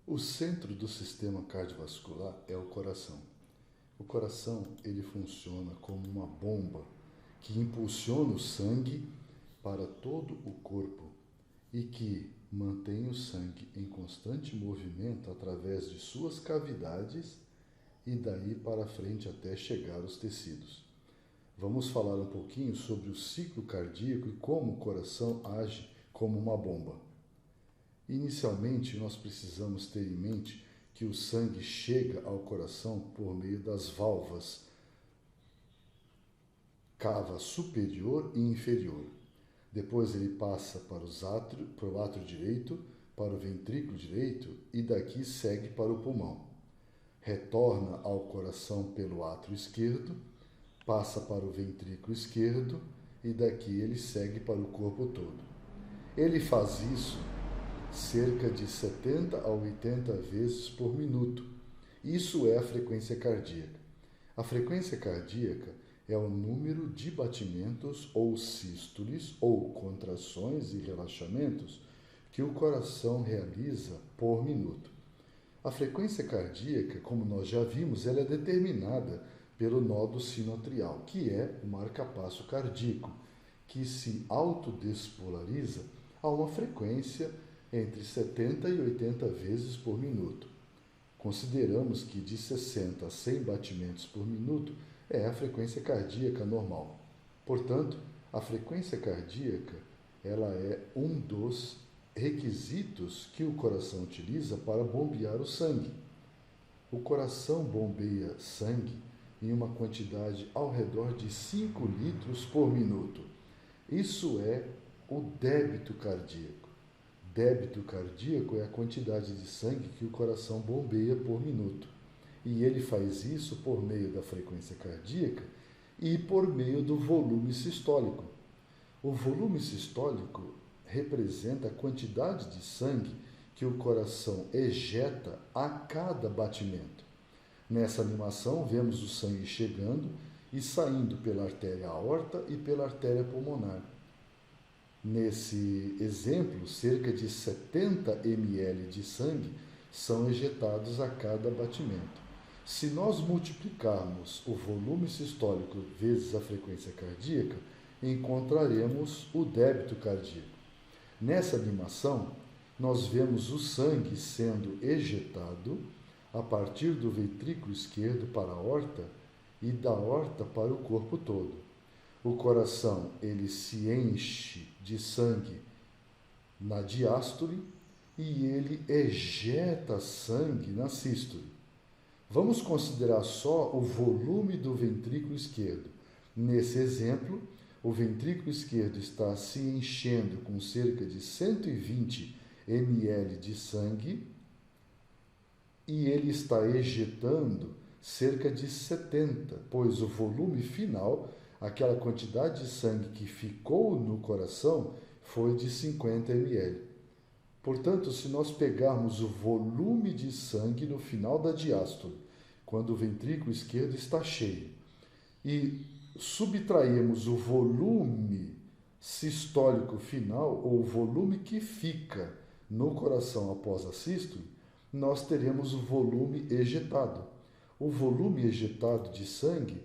O centro do sistema cardiovascular é o coração. O coração, ele funciona como uma bomba que impulsiona o sangue para todo o corpo e que mantém o sangue em constante movimento através de suas cavidades e daí para frente até chegar aos tecidos. Vamos falar um pouquinho sobre o ciclo cardíaco e como o coração age como uma bomba. Inicialmente, nós precisamos ter em mente que o sangue chega ao coração por meio das válvulas cava superior e inferior. Depois ele passa para o átrio direito, para o ventrículo direito e daqui segue para o pulmão. Retorna ao coração pelo átrio esquerdo, passa para o ventrículo esquerdo e daqui ele segue para o corpo todo. Ele faz isso cerca de 70 a 80 vezes por minuto. Isso é a frequência cardíaca. A frequência cardíaca é o número de batimentos ou sístoles ou contrações e relaxamentos que o coração realiza por minuto. A frequência cardíaca, como nós já vimos, ela é determinada pelo nó do sinoatrial, que é o marcapasso cardíaco, que se autodespolariza a uma frequência entre 70 e 80 vezes por minuto. Consideramos que de 60 a 100 batimentos por minuto é a frequência cardíaca normal. Portanto, a frequência cardíaca ela é um dos requisitos que o coração utiliza para bombear o sangue. O coração bombeia sangue em uma quantidade ao redor de 5 litros por minuto. Isso é o débito cardíaco. Débito cardíaco é a quantidade de sangue que o coração bombeia por minuto. E ele faz isso por meio da frequência cardíaca e por meio do volume sistólico. O volume sistólico representa a quantidade de sangue que o coração ejeta a cada batimento. Nessa animação, vemos o sangue chegando e saindo pela artéria aorta e pela artéria pulmonar. Nesse exemplo, cerca de 70 ml de sangue são ejetados a cada batimento. Se nós multiplicarmos o volume sistólico vezes a frequência cardíaca, encontraremos o débito cardíaco. Nessa animação, nós vemos o sangue sendo ejetado a partir do ventrículo esquerdo para a aorta e da aorta para o corpo todo. O coração ele se enche de sangue na diástole e ele ejeta sangue na sístole. Vamos considerar só o volume do ventrículo esquerdo. Nesse exemplo, o ventrículo esquerdo está se enchendo com cerca de 120 ml de sangue e ele está ejetando cerca de 70, pois o volume final, aquela quantidade de sangue que ficou no coração, foi de 50 ml. Portanto, se nós pegarmos o volume de sangue no final da diástole, quando o ventrículo esquerdo está cheio, e subtrairmos o volume sistólico final, ou o volume que fica no coração após a sístole, nós teremos o volume ejetado. O volume ejetado de sangue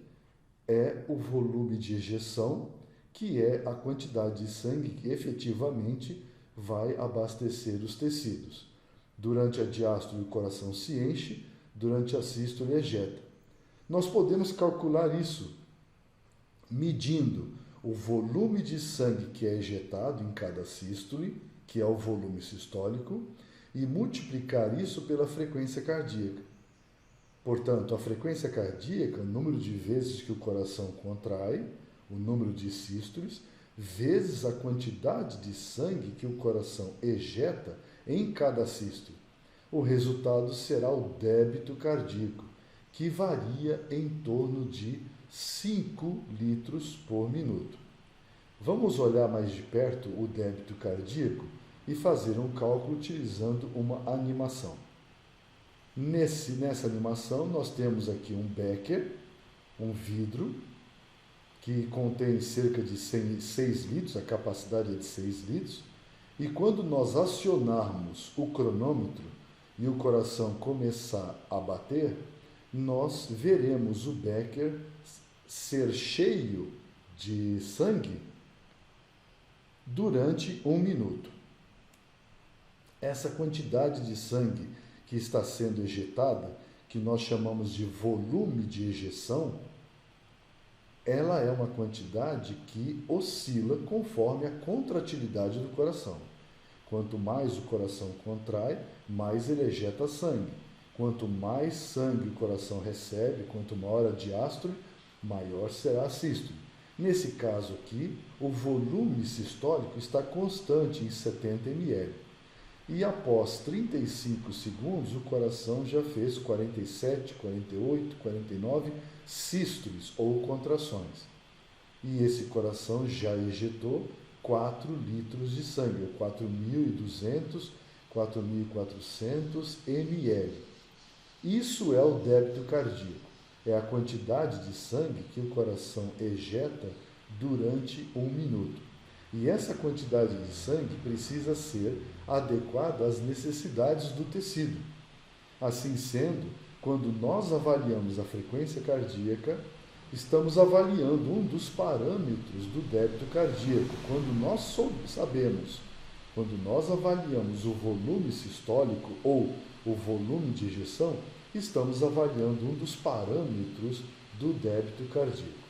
é o volume de ejeção, que é a quantidade de sangue que efetivamente vai abastecer os tecidos. Durante a diástole, o coração se enche, durante a sístole, ejeta. Nós podemos calcular isso medindo o volume de sangue que é ejetado em cada sístole, que é o volume sistólico, e multiplicar isso pela frequência cardíaca. Portanto, a frequência cardíaca, o número de vezes que o coração contrai, o número de sístoles, vezes a quantidade de sangue que o coração ejeta em cada sístole. O resultado será o débito cardíaco, que varia em torno de 5 litros por minuto. Vamos olhar mais de perto o débito cardíaco e fazer um cálculo utilizando uma animação. Nessa animação, nós temos aqui um becker, um vidro, que contém cerca de 6 litros, a capacidade é de 6 litros, e quando nós acionarmos o cronômetro, e o coração começar a bater, nós veremos o Becker ser cheio de sangue durante 1 minuto. Essa quantidade de sangue que está sendo ejetada, que nós chamamos de volume de ejeção, ela é uma quantidade que oscila conforme a contratilidade do coração. Quanto mais o coração contrai, mais ele ejeta sangue. Quanto mais sangue o coração recebe, quanto maior a diástole, maior será a sístole. Nesse caso aqui, o volume sistólico está constante em 70 ml. E após 35 segundos, o coração já fez 47, 48, 49 sístoles ou contrações. E esse coração já ejetou 4 litros de sangue, 4.200, 4.400 ml. Isso é o débito cardíaco. É a quantidade de sangue que o coração ejeta durante 1 minuto. E essa quantidade de sangue precisa ser adequada às necessidades do tecido. Assim sendo, quando nós avaliamos a frequência cardíaca, estamos avaliando um dos parâmetros do débito cardíaco. Quando nós sabemos, quando nós avaliamos o volume sistólico ou o volume de ejeção, estamos avaliando um dos parâmetros do débito cardíaco.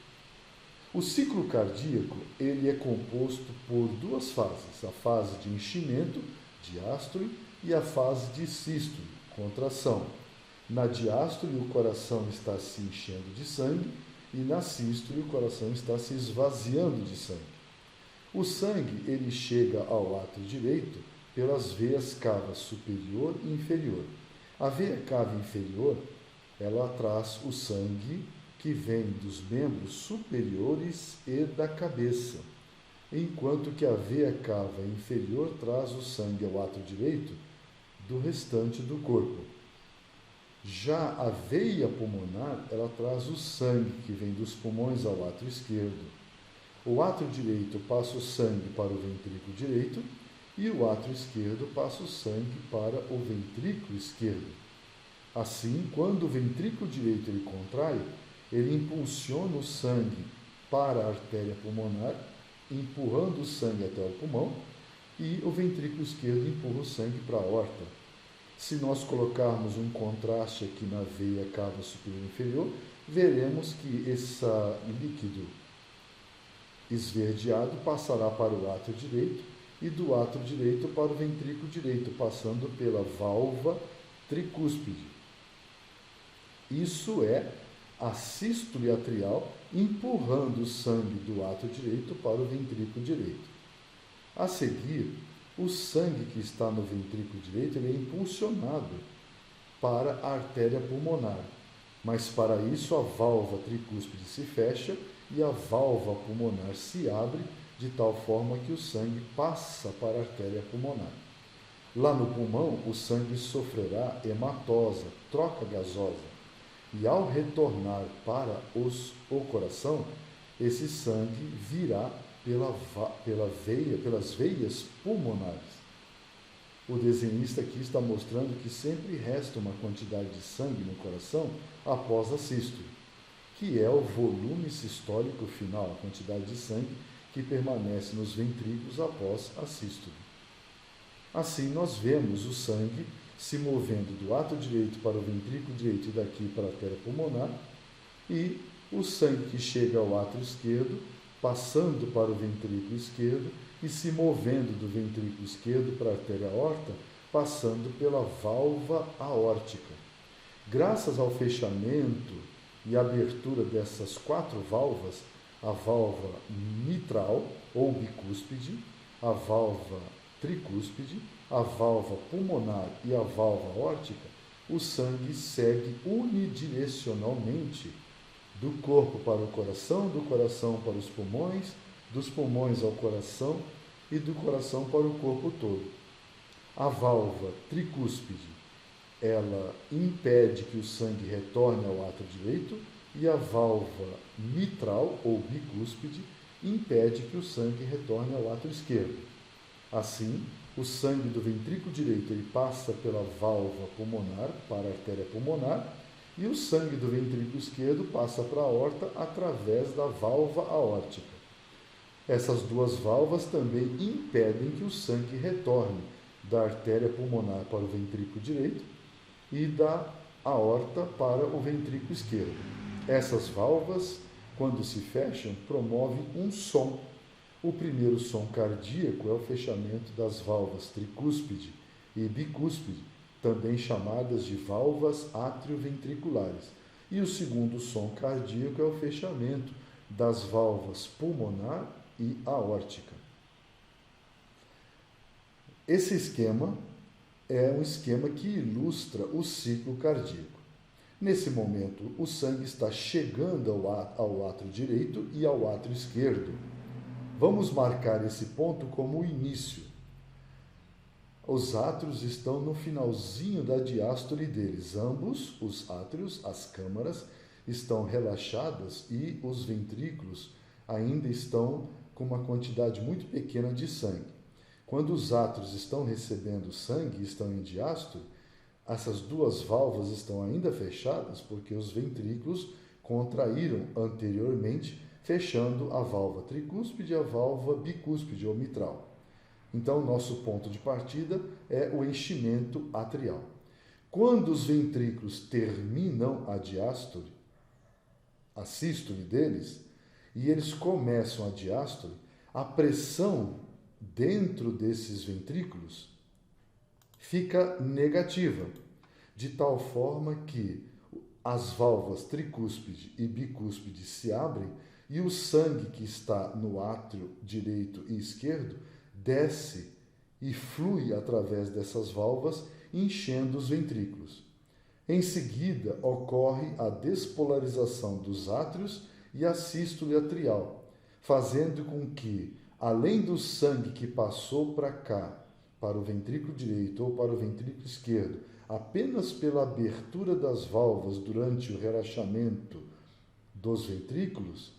O ciclo cardíaco ele é composto por 2 fases, a fase de enchimento, diástole, e a fase de sístole, contração. Na diástole, o coração está se enchendo de sangue e na sístole, o coração está se esvaziando de sangue. O sangue ele chega ao átrio direito pelas veias cava superior e inferior. A veia cava inferior, ela traz o sangue que vem dos membros superiores e da cabeça, enquanto que a veia cava inferior traz o sangue ao átrio direito do restante do corpo. Já a veia pulmonar, ela traz o sangue que vem dos pulmões ao átrio esquerdo. O átrio direito passa o sangue para o ventrículo direito e o átrio esquerdo passa o sangue para o ventrículo esquerdo. Assim, quando o ventrículo direito ele contrai, ele impulsiona o sangue para a artéria pulmonar, empurrando o sangue até o pulmão, e o ventrículo esquerdo empurra o sangue para a aorta. Se nós colocarmos um contraste aqui na veia cava superior e inferior, veremos que esse líquido esverdeado passará para o átrio direito e do átrio direito para o ventrículo direito, passando pela válvula tricúspide. Isso é a sístole atrial empurrando o sangue do átrio direito para o ventrículo direito. A seguir, o sangue que está no ventrículo direito ele é impulsionado para a artéria pulmonar, mas para isso a válvula tricúspide se fecha e a válvula pulmonar se abre de tal forma que o sangue passa para a artéria pulmonar. Lá no pulmão, o sangue sofrerá hematose, troca gasosa, e ao retornar para o coração, esse sangue virá pelas veias pulmonares. O desenhista aqui está mostrando que sempre resta uma quantidade de sangue no coração após a sístole, que é o volume sistólico final, a quantidade de sangue que permanece nos ventrículos após a sístole. Assim, nós vemos o sangue se movendo do átrio direito para o ventrículo direito e daqui para a artéria pulmonar, e o sangue que chega ao átrio esquerdo, passando para o ventrículo esquerdo e se movendo do ventrículo esquerdo para a artéria aorta, passando pela válvula aórtica. Graças ao fechamento e abertura dessas 4 válvulas, a válvula mitral ou bicúspide, a válvula tricúspide, a válvula pulmonar e a válvula aórtica, o sangue segue unidirecionalmente do corpo para o coração, do coração para os pulmões, dos pulmões ao coração e do coração para o corpo todo. A válvula tricúspide, ela impede que o sangue retorne ao átrio direito e a válvula mitral ou bicúspide impede que o sangue retorne ao átrio esquerdo. Assim, o sangue do ventrículo direito ele passa pela válvula pulmonar para a artéria pulmonar e o sangue do ventrículo esquerdo passa para a aorta através da válvula aórtica. Essas duas válvulas também impedem que o sangue retorne da artéria pulmonar para o ventrículo direito e da aorta para o ventrículo esquerdo. Essas válvulas, quando se fecham, promovem um som. O primeiro som cardíaco é o fechamento das válvulas tricúspide e bicúspide, também chamadas de válvulas atrioventriculares. E o segundo som cardíaco é o fechamento das válvulas pulmonar e aórtica. Esse esquema é um esquema que ilustra o ciclo cardíaco. Nesse momento, o sangue está chegando ao átrio direito e ao átrio esquerdo. Vamos marcar esse ponto como o início. Os átrios estão no finalzinho da diástole deles. Ambos, os átrios, as câmaras, estão relaxadas e os ventrículos ainda estão com uma quantidade muito pequena de sangue. Quando os átrios estão recebendo sangue e estão em diástole, essas duas válvulas estão ainda fechadas porque os ventrículos contraíram anteriormente, fechando a válvula tricúspide e a válvula bicúspide ou mitral. Então, nosso ponto de partida é o enchimento atrial. Quando os ventrículos terminam a diástole, a sístole deles, e eles começam a diástole, a pressão dentro desses ventrículos fica negativa, de tal forma que as válvulas tricúspide e bicúspide se abrem e o sangue que está no átrio direito e esquerdo desce e flui através dessas válvulas, enchendo os ventrículos. Em seguida, ocorre a despolarização dos átrios e a sístole atrial, fazendo com que, além do sangue que passou para cá, para o ventrículo direito ou para o ventrículo esquerdo, apenas pela abertura das válvulas durante o relaxamento dos ventrículos,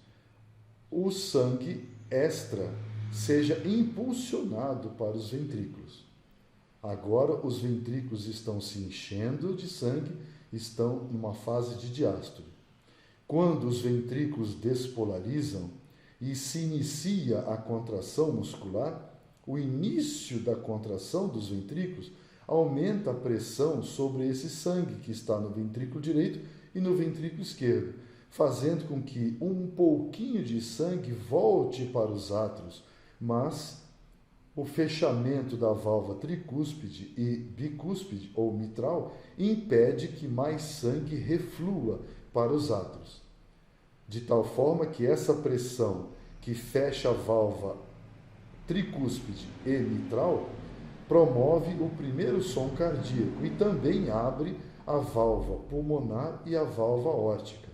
o sangue extra seja impulsionado para os ventrículos. Agora os ventrículos estão se enchendo de sangue, estão numa fase de diástole. Quando os ventrículos despolarizam e se inicia a contração muscular, o início da contração dos ventrículos aumenta a pressão sobre esse sangue que está no ventrículo direito e no ventrículo esquerdo, fazendo com que um pouquinho de sangue volte para os átrios, mas o fechamento da válvula tricúspide e bicúspide ou mitral impede que mais sangue reflua para os átrios, de tal forma que essa pressão que fecha a válvula tricúspide e mitral promove o primeiro som cardíaco e também abre a válvula pulmonar e a válvula aórtica.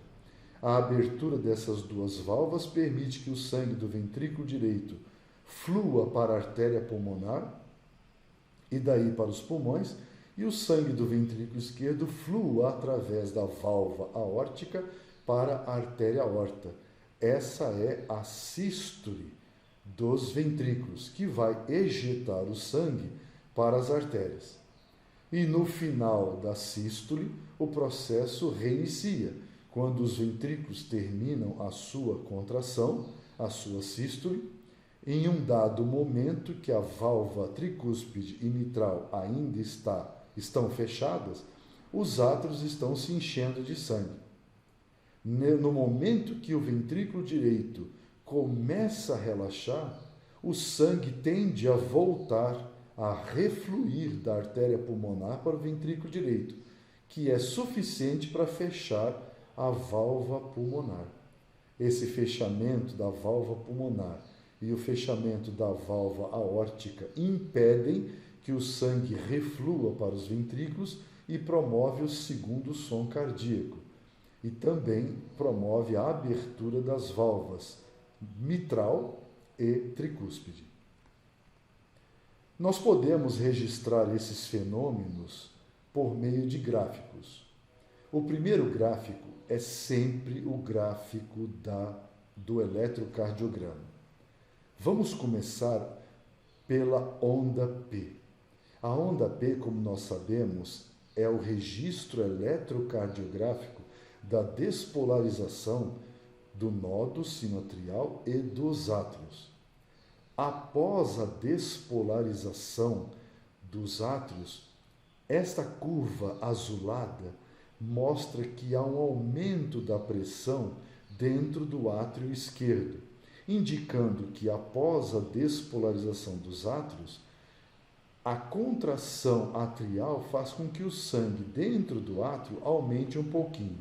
A abertura dessas duas válvulas permite que o sangue do ventrículo direito flua para a artéria pulmonar e daí para os pulmões, e o sangue do ventrículo esquerdo flua através da válvula aórtica para a artéria aorta. Essa é a sístole dos ventrículos, que vai ejetar o sangue para as artérias. E no final da sístole, o processo reinicia, quando os ventrículos terminam a sua contração, a sua sístole. Em um dado momento que a válvula tricúspide e mitral ainda estão fechadas, os átrios estão se enchendo de sangue. No momento que o ventrículo direito começa a relaxar, o sangue tende a voltar a refluir da artéria pulmonar para o ventrículo direito, que é suficiente para fechar a válvula pulmonar. Esse fechamento da válvula pulmonar e o fechamento da válvula aórtica impedem que o sangue reflua para os ventrículos e promove o segundo som cardíaco. E também promove a abertura das válvulas mitral e tricúspide. Nós podemos registrar esses fenômenos por meio de gráficos. O primeiro gráfico é sempre o gráfico do eletrocardiograma. Vamos começar pela onda P. A onda P, como nós sabemos, é o registro eletrocardiográfico da despolarização do nódo sinoatrial e dos átrios. Após a despolarização dos átrios, esta curva azulada mostra que há um aumento da pressão dentro do átrio esquerdo, indicando que após a despolarização dos átrios, a contração atrial faz com que o sangue dentro do átrio aumente um pouquinho.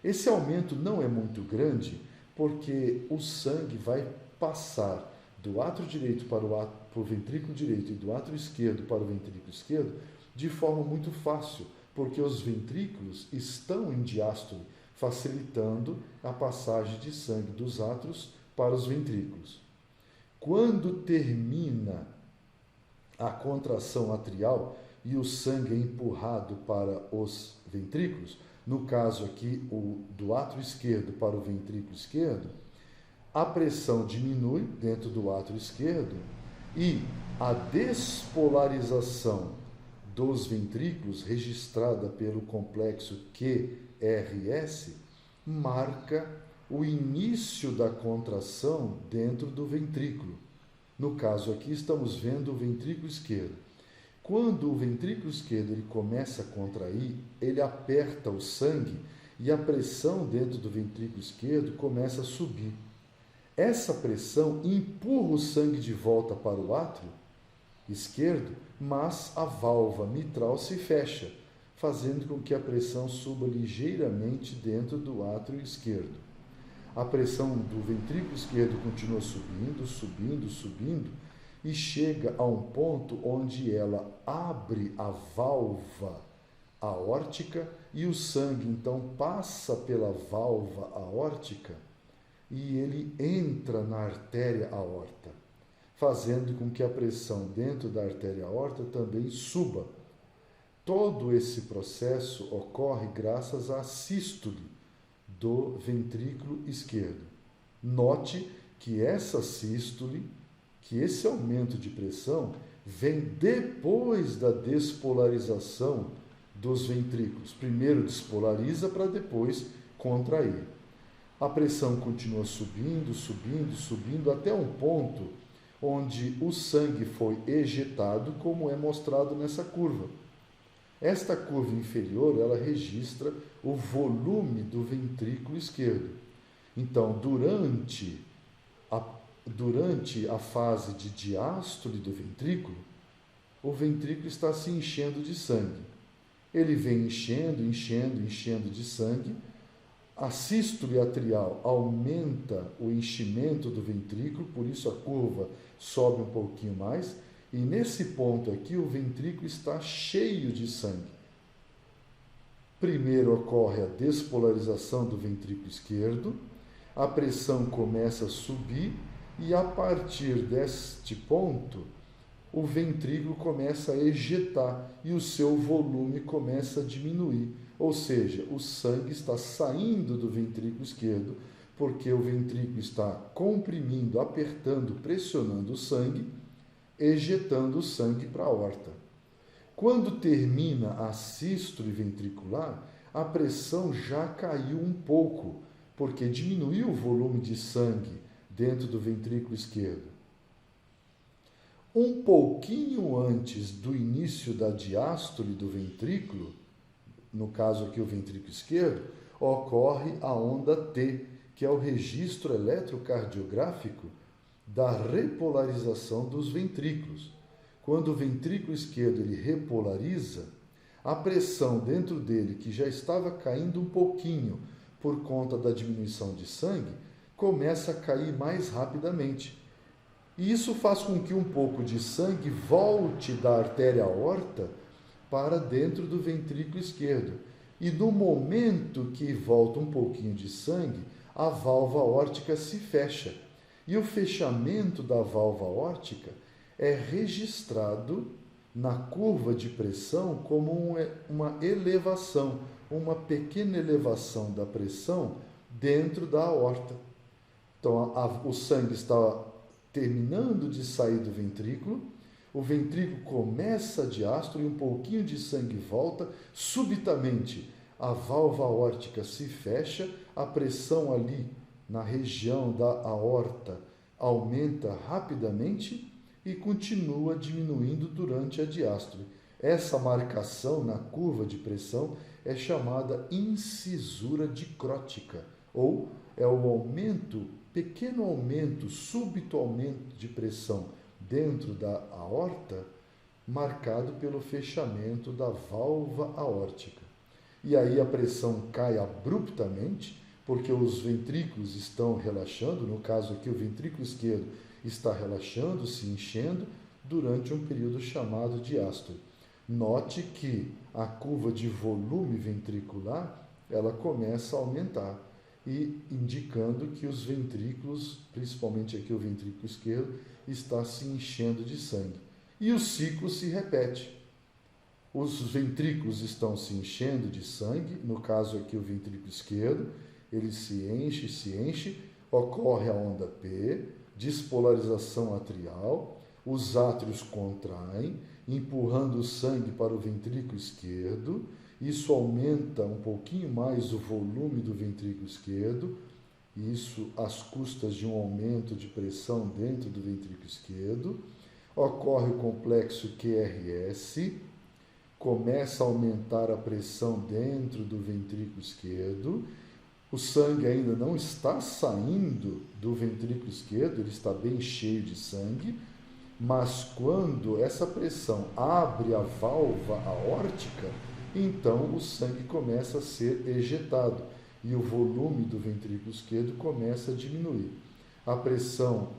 Esse aumento não é muito grande, porque o sangue vai passar do átrio direito para o ventrículo direito e do átrio esquerdo para o ventrículo esquerdo de forma muito fácil, porque os ventrículos estão em diástole, facilitando a passagem de sangue dos átrios para os ventrículos. Quando termina a contração atrial e o sangue é empurrado para os ventrículos, no caso aqui do átrio esquerdo para o ventrículo esquerdo, a pressão diminui dentro do átrio esquerdo e a despolarização dos ventrículos, registrada pelo complexo QRS, marca o início da contração dentro do ventrículo. No caso aqui, estamos vendo o ventrículo esquerdo. Quando o ventrículo esquerdo ele começa a contrair, ele aperta o sangue e a pressão dentro do ventrículo esquerdo começa a subir. Essa pressão empurra o sangue de volta para o átrio esquerdo, mas a válvula mitral se fecha, fazendo com que a pressão suba ligeiramente dentro do átrio esquerdo. A pressão do ventrículo esquerdo continua subindo, subindo, subindo, e chega a um ponto onde ela abre a válvula aórtica e o sangue então passa pela válvula aórtica e ele entra na artéria aorta, fazendo com que a pressão dentro da artéria aorta também suba. Todo esse processo ocorre graças à sístole do ventrículo esquerdo. Note que essa sístole, que esse aumento de pressão, vem depois da despolarização dos ventrículos. Primeiro despolariza para depois contrair. A pressão continua subindo, subindo, subindo, até um ponto onde o sangue foi ejetado, como é mostrado nessa curva. Esta curva inferior, ela registra o volume do ventrículo esquerdo. Então, durante a fase de diástole do ventrículo, o ventrículo está se enchendo de sangue. Ele vem enchendo, enchendo, enchendo de sangue. A sístole atrial aumenta o enchimento do ventrículo, por isso a curva sobe um pouquinho mais. E nesse ponto aqui, o ventrículo está cheio de sangue. Primeiro ocorre a despolarização do ventrículo esquerdo, a pressão começa a subir e a partir deste ponto, o ventrículo começa a ejetar e o seu volume começa a diminuir. Ou seja, o sangue está saindo do ventrículo esquerdo porque o ventrículo está comprimindo, apertando, pressionando o sangue, ejetando o sangue para a aorta. Quando termina a sístole ventricular, a pressão já caiu um pouco, porque diminuiu o volume de sangue dentro do ventrículo esquerdo. Um pouquinho antes do início da diástole do ventrículo, no caso aqui o ventrículo esquerdo, ocorre a onda T, que é o registro eletrocardiográfico da repolarização dos ventrículos. Quando o ventrículo esquerdo ele repolariza, a pressão dentro dele, que já estava caindo um pouquinho por conta da diminuição de sangue, começa a cair mais rapidamente. E isso faz com que um pouco de sangue volte da artéria aorta para dentro do ventrículo esquerdo. E no momento que volta um pouquinho de sangue, a válvula aórtica se fecha. E o fechamento da válvula aórtica é registrado na curva de pressão como uma elevação, uma pequena elevação da pressão dentro da aorta. Então, o sangue está terminando de sair do ventrículo, o ventrículo começa a diástole e um pouquinho de sangue volta, subitamente a válvula aórtica se fecha, a pressão ali na região da aorta aumenta rapidamente e continua diminuindo durante a diástole. Essa marcação na curva de pressão é chamada incisura dicrótica, ou é o aumento, pequeno aumento, súbito aumento de pressão dentro da aorta, marcado pelo fechamento da válvula aórtica. E aí a pressão cai abruptamente, porque os ventrículos estão relaxando, no caso aqui o ventrículo esquerdo está relaxando, se enchendo, durante um período chamado diástole. Note que a curva de volume ventricular, ela começa a aumentar, e indicando que os ventrículos, principalmente aqui o ventrículo esquerdo, está se enchendo de sangue. E o ciclo se repete. Os ventrículos estão se enchendo de sangue, no caso aqui o ventrículo esquerdo, ele se enche, ocorre a onda P, despolarização atrial, os átrios contraem, empurrando o sangue para o ventrículo esquerdo, isso aumenta um pouquinho mais o volume do ventrículo esquerdo, isso às custas de um aumento de pressão dentro do ventrículo esquerdo, ocorre o complexo QRS, começa a aumentar a pressão dentro do ventrículo esquerdo, o sangue ainda não está saindo do ventrículo esquerdo, ele está bem cheio de sangue, mas quando essa pressão abre a válvula aórtica, então o sangue começa a ser ejetado e o volume do ventrículo esquerdo começa a diminuir. A pressão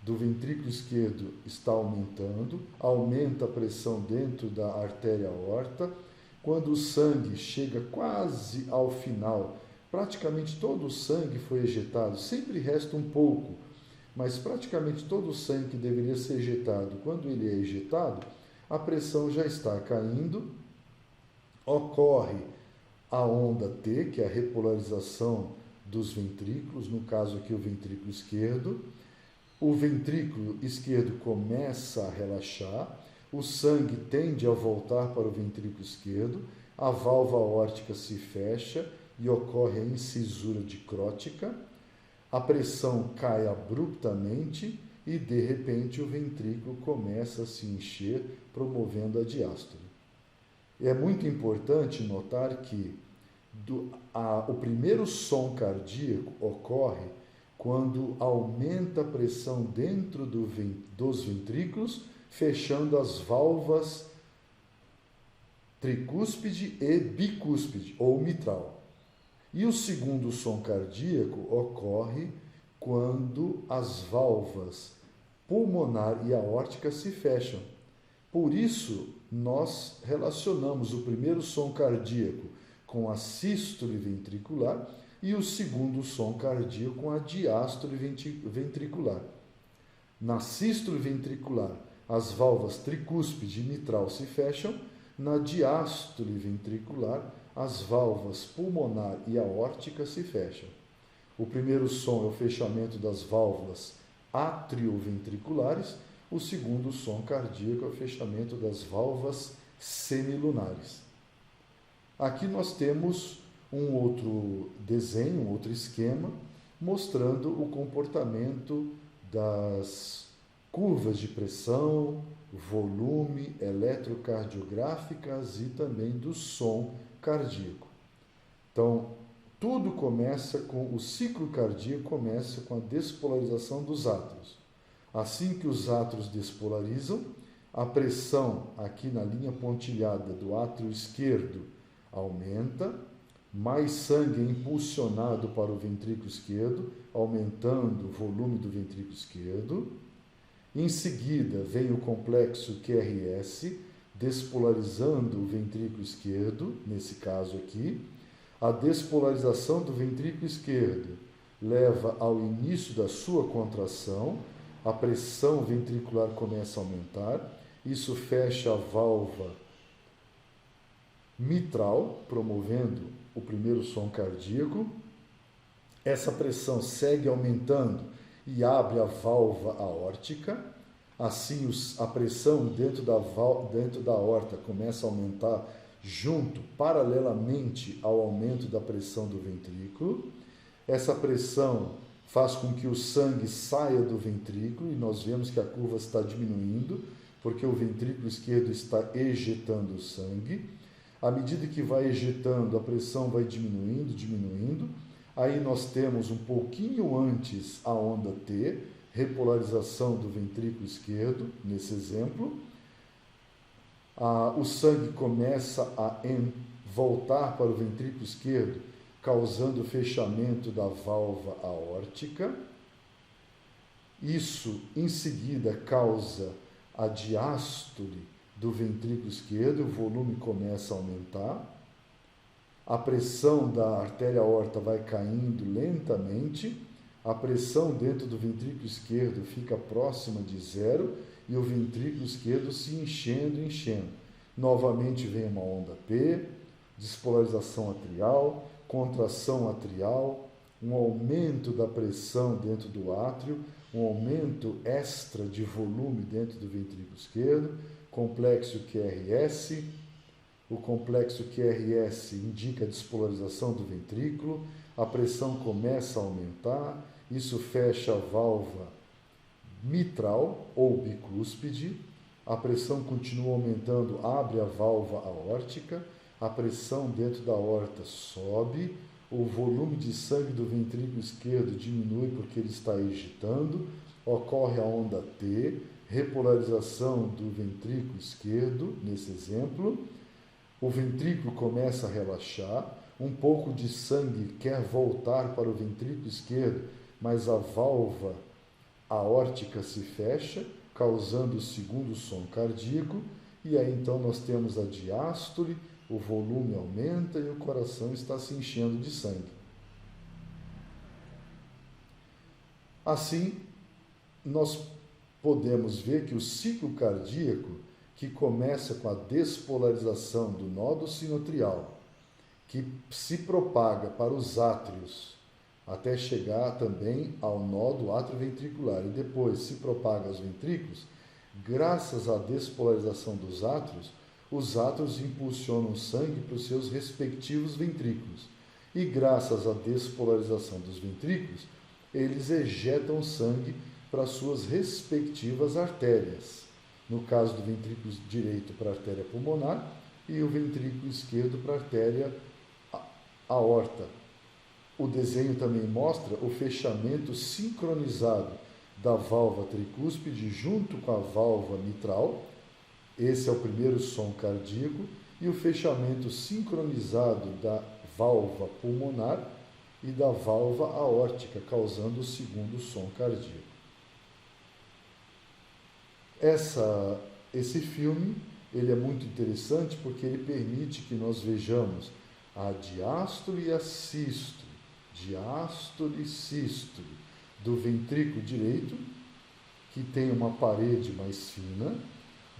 do ventrículo esquerdo está aumentando, aumenta a pressão dentro da artéria aorta. Quando o sangue chega quase ao final, praticamente todo o sangue foi ejetado, sempre resta um pouco, mas praticamente todo o sangue que deveria ser ejetado, quando ele é ejetado, a pressão já está caindo, ocorre a onda T, que é a repolarização dos ventrículos, no caso aqui o ventrículo esquerdo. O ventrículo esquerdo começa a relaxar, o sangue tende a voltar para o ventrículo esquerdo, a válvula aórtica se fecha e ocorre a incisura dicrótica, a pressão cai abruptamente e, de repente, o ventrículo começa a se encher, promovendo a diástole. É muito importante notar que o primeiro som cardíaco ocorre quando aumenta a pressão dentro dos ventrículos, fechando as válvulas tricúspide e bicúspide, ou mitral. E o segundo som cardíaco ocorre quando as válvulas pulmonar e aórtica se fecham. Por isso, nós relacionamos o primeiro som cardíaco com a sístole ventricular e o segundo som cardíaco com a diástole ventricular. Na sístole ventricular, as válvulas tricúspide e mitral se fecham. Na diástole ventricular, as válvulas pulmonar e aórtica se fecham. O primeiro som é o fechamento das válvulas atrioventriculares, o segundo som cardíaco é o fechamento das válvulas semilunares. Aqui nós temos um outro desenho, um outro esquema, mostrando o comportamento das curvas de pressão, volume, eletrocardiográficas e também do som cardíaco. Então, tudo começa com o ciclo cardíaco, começa com a despolarização dos átrios. Assim que os átrios despolarizam, a pressão aqui na linha pontilhada do átrio esquerdo aumenta, mais sangue é impulsionado para o ventrículo esquerdo, aumentando o volume do ventrículo esquerdo. Em seguida, vem o complexo QRS, despolarizando o ventrículo esquerdo, nesse caso aqui. A despolarização do ventrículo esquerdo leva ao início da sua contração, a pressão ventricular começa a aumentar, isso fecha a válvula mitral, promovendo o primeiro som cardíaco. Essa pressão segue aumentando e abre a válvula aórtica. Assim, a pressão dentro da aorta começa a aumentar paralelamente ao aumento da pressão do ventrículo. Essa pressão faz com que o sangue saia do ventrículo e nós vemos que a curva está diminuindo, porque o ventrículo esquerdo está ejetando o sangue. À medida que vai ejetando, a pressão vai diminuindo. Aí nós temos um pouquinho antes a onda T, repolarização do ventrículo esquerdo, nesse exemplo. O sangue começa a voltar para o ventrículo esquerdo, causando o fechamento da válvula aórtica. Isso, em seguida, causa a diástole do ventrículo esquerdo, o volume começa a aumentar. A pressão da artéria aorta vai caindo lentamente, a pressão dentro do ventrículo esquerdo fica próxima de zero e o ventrículo esquerdo se enchendo. Novamente vem uma onda P, despolarização atrial, contração atrial, um aumento da pressão dentro do átrio, um aumento extra de volume dentro do ventrículo esquerdo, complexo QRS. O complexo QRS indica a despolarização do ventrículo, a pressão começa a aumentar, isso fecha a válvula mitral ou bicúspide, a pressão continua aumentando, abre a válvula aórtica, a pressão dentro da aorta sobe, o volume de sangue do ventrículo esquerdo diminui porque ele está ejetando, ocorre a onda T, repolarização do ventrículo esquerdo, nesse exemplo. O ventrículo começa a relaxar, um pouco de sangue quer voltar para o ventrículo esquerdo, mas a válvula aórtica se fecha, causando o segundo som cardíaco, e aí então nós temos a diástole, o volume aumenta e o coração está se enchendo de sangue. Assim, nós podemos ver que o ciclo cardíaco, que começa com a despolarização do nódo sinoatrial, que se propaga para os átrios, até chegar também ao nódo atrioventricular, e depois se propaga aos ventrículos, graças à despolarização dos átrios, os átrios impulsionam sangue para os seus respectivos ventrículos. E graças à despolarização dos ventrículos, eles ejetam sangue para suas respectivas artérias. No caso do ventrículo direito para a artéria pulmonar e o ventrículo esquerdo para a artéria aorta. O desenho também mostra o fechamento sincronizado da válvula tricúspide junto com a válvula mitral. Esse é o primeiro som cardíaco, e o fechamento sincronizado da válvula pulmonar e da válvula aórtica, causando o segundo som cardíaco. Esse filme ele é muito interessante porque ele permite que nós vejamos a diástole e a sístole, diástole e sístole do ventrículo direito, que tem uma parede mais fina,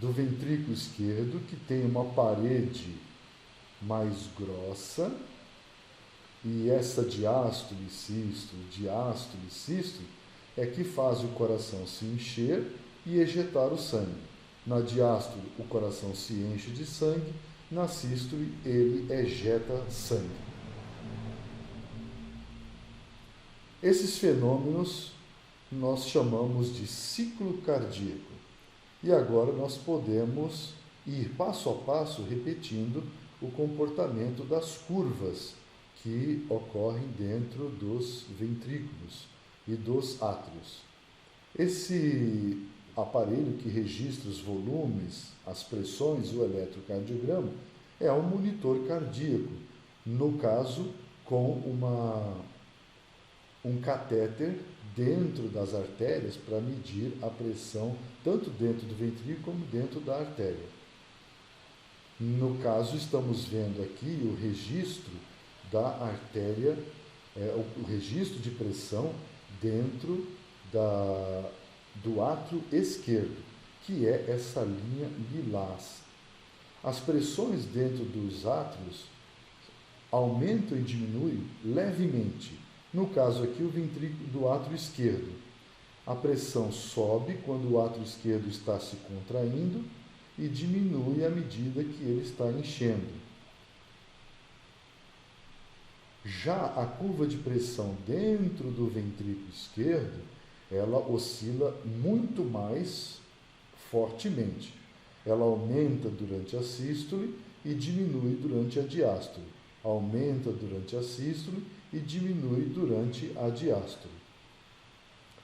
do ventrículo esquerdo, que tem uma parede mais grossa, e essa diástole e sístole é que faz o coração se encher e ejetar o sangue. Na diástole, o coração se enche de sangue, na sístole, ele ejeta sangue. Esses fenômenos nós chamamos de ciclo cardíaco. E agora nós podemos ir passo a passo repetindo o comportamento das curvas que ocorrem dentro dos ventrículos e dos átrios. Esse aparelho que registra os volumes, as pressões, o eletrocardiograma, é um monitor cardíaco, no caso com um catéter dentro das artérias para medir a pressão tanto dentro do ventrículo como dentro da artéria. No caso, estamos vendo aqui o registro da artéria, o registro de pressão dentro do átrio esquerdo, que é essa linha lilás. As pressões dentro dos átrios aumentam e diminuem levemente. No caso aqui, o ventrículo do átrio esquerdo. A pressão sobe quando o átrio esquerdo está se contraindo e diminui à medida que ele está enchendo. Já a curva de pressão dentro do ventrículo esquerdo, ela oscila muito mais fortemente. Ela aumenta durante a sístole e diminui durante a diástole. Aumenta durante a sístole e diminui durante a diástole.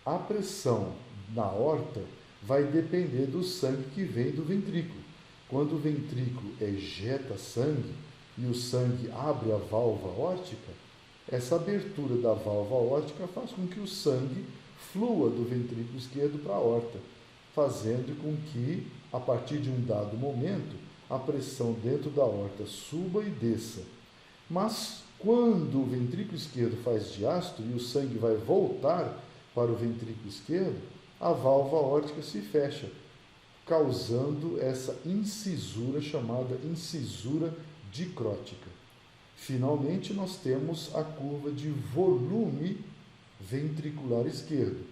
A pressão na aorta vai depender do sangue que vem do ventrículo. Quando o ventrículo ejeta sangue e o sangue abre a válvula aórtica, essa abertura da válvula aórtica faz com que o sangue flua do ventrículo esquerdo para a aorta, fazendo com que, a partir de um dado momento, a pressão dentro da aorta suba e desça. Mas quando o ventrículo esquerdo faz diástole e o sangue vai voltar para o ventrículo esquerdo, a válvula aórtica se fecha, causando essa incisura chamada incisura dicrótica. Finalmente, nós temos a curva de volume ventricular esquerdo.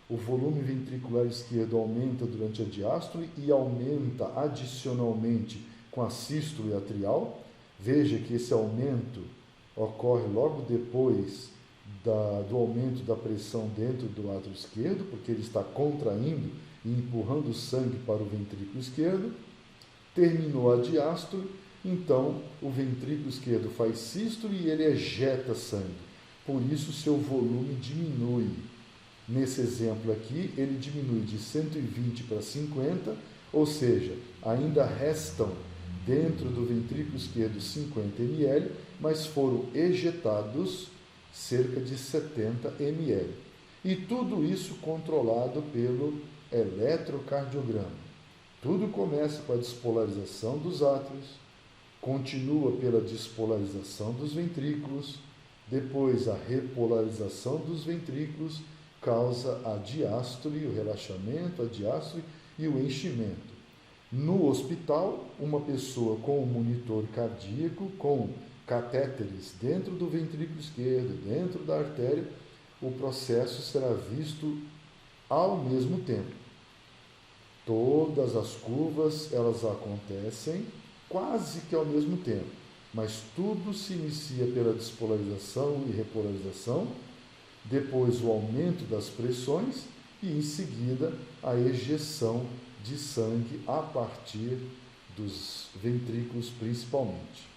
O volume ventricular esquerdo aumenta durante a diástole e aumenta adicionalmente com a sístole atrial. Veja que esse aumento ocorre logo depois do aumento da pressão dentro do átrio esquerdo, porque ele está contraindo e empurrando o sangue para o ventrículo esquerdo. Terminou a diástole, então o ventrículo esquerdo faz sístole e ele ejeta sangue. Por isso, seu volume diminui. Nesse exemplo aqui, ele diminui de 120 para 50, ou seja, ainda restam dentro do ventrículo esquerdo 50 ml, mas foram ejetados cerca de 70 ml. E tudo isso controlado pelo eletrocardiograma. Tudo começa com a despolarização dos átrios, continua pela despolarização dos ventrículos, depois a repolarização dos ventrículos causa a diástole, o relaxamento, a diástole e o enchimento. No hospital, uma pessoa com um monitor cardíaco, com catéteres dentro do ventrículo esquerdo, dentro da artéria, o processo será visto ao mesmo tempo. Todas as curvas, elas acontecem quase que ao mesmo tempo, mas tudo se inicia pela despolarização e repolarização, depois o aumento das pressões e, em seguida, a ejeção de sangue a partir dos ventrículos principalmente.